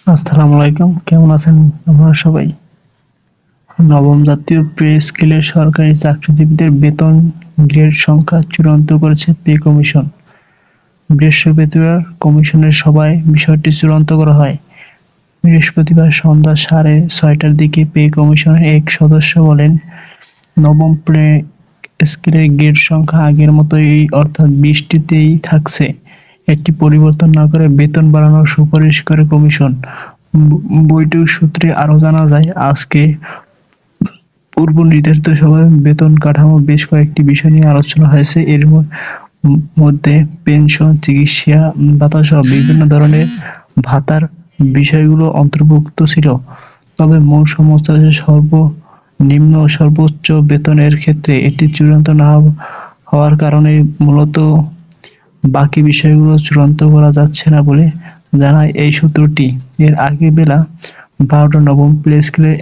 আসসালামু আলাইকুম, কেমন আছেন আপনারা সবাই? নবম জাতীয় পে স্কেলে সরকারি চাকরিজীবীদের বেতন গ্রেড সংখ্যা চূড়ান্ত করেছে পে কমিশন। বৃহস্পতিবার কমিশনের সভায় বিষয়টি চূড়ান্ত করা হয়। বৃহস্পতিবার সন্ধ্যা 6:30টার দিকে পে কমিশনের এক সদস্য বলেন, নবম পে স্কেলের গ্রেড সংখ্যা আগের মতোই অর্থাৎ 20টিতেই থাকছে। একটি পরিবর্তন না করে বেতন বাড়ানোর সুপারিশ করে কমিশন। বৈঠক সূত্রে আরও জানা যায়, আজকে পূর্ব নির্ধারিত সভায় বেতন কাঠামো বেশ কয়েকটি বিষয় নিয়ে আলোচনা হয়েছে। এর মধ্যে পেনশন, চিকিৎসা ভাতাসহ বিভিন্ন ধরনের ভাতার বিষয়গুলো অন্তর্ভুক্ত ছিল। তবে মূল সমস্যা হচ্ছে সর্বনিম্ন ও সর্বোচ্চ বেতনের ক্ষেত্রে এটি চূড়ান্ত না হওয়ার কারণে মূলত বাকি বিষয়গুলো চূড়ান্ত করা যাচ্ছে না বলে জানায় এই সূত্রটি। এর আগে বেলা 12টা নবম পে স্কেলের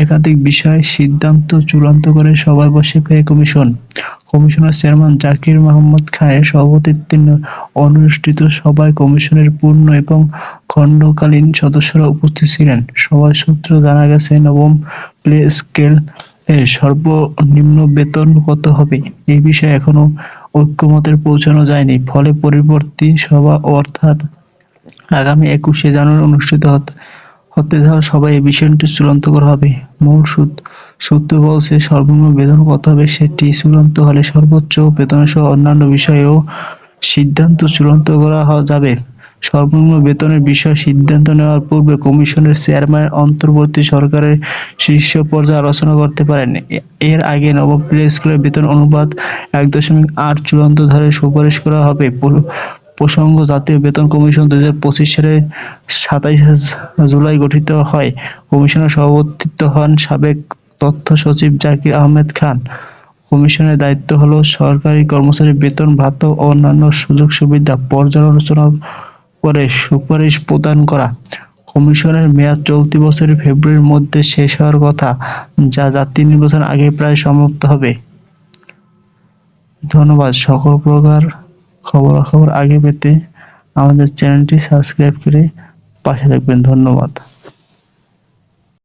একাধিক বিষয়ে সিদ্ধান্ত চূড়ান্ত করে সভায় বসে পে কমিশন। কমিশনের চেয়ারম্যান জাকির মোহাম্মদ খানের সভাপতিত্বে অনুষ্ঠিত সভায় কমিশনের পূর্ণ এবং খণ্ডকালীন সদস্যরা উপস্থিত ছিলেন। সভার সূত্রে জানা গেছে, নবম পে স্কেল এর সর্বনিম্ন বেতন কত হবে এই বিষয়ে এখনো ঐকমত্যে পৌঁছানো যায়নি। ফলে পরবর্তী সভা অর্থাৎ আগামী 21শে জানুয়ারি অনুষ্ঠিত হতে যাওয়া সভায় এই বিষয়টি চূড়ান্ত করা হবে। মূল সূত্র বলছে, সর্বনিম্ন বেতন কত হবে সেটি চূড়ান্ত হলে সর্বোচ্চ বেতনসহ অন্যান্য বিষয়েও সিদ্ধান্ত চূড়ান্ত করা যাবে। সর্বনিম্ন বেতনের বিষয়ে সিদ্ধান্ত নেওয়ার পূর্বে কমিশনের চেয়ারম্যান অন্তর্বর্তী সরকারের শীর্ষ পর্যায়ে আলোচনা করতে পারেন। এর আগে নবম পে স্কেলের বেতন অনুপাত 1.8 চূড়ান্ত ধারার সুপারিশ করা হবে। প্রসঙ্গ, জাতীয় বেতন কমিশন 2025 সালের 27 জুলাই গঠিত হয়। কমিশনের সভাপতিত্ব হন সাবেক তথ্য সচিব জাকির আহমেদ খান। কমিশনের দায়িত্ব হল সরকারি কর্মচারীর বেতন, ভাতা ও অন্যান্য সুযোগ-সুবিধা পর্যালোচনা করে সুপারিশ প্রদান করা। কমিশনের মেয়াদ চলতি বছরের ফেব্রুয়ারির মধ্যে শেষ হওয়ার কথা, যা জাতীয় নির্বাচনের আগে প্রায় সমাপ্ত হবে। ধন্যবাদ। সকল প্রকার খবরাখবর আগে পেতে আমাদের চ্যানেলটি সাবস্ক্রাইব করে পাশে থাকবেন। ধন্যবাদ।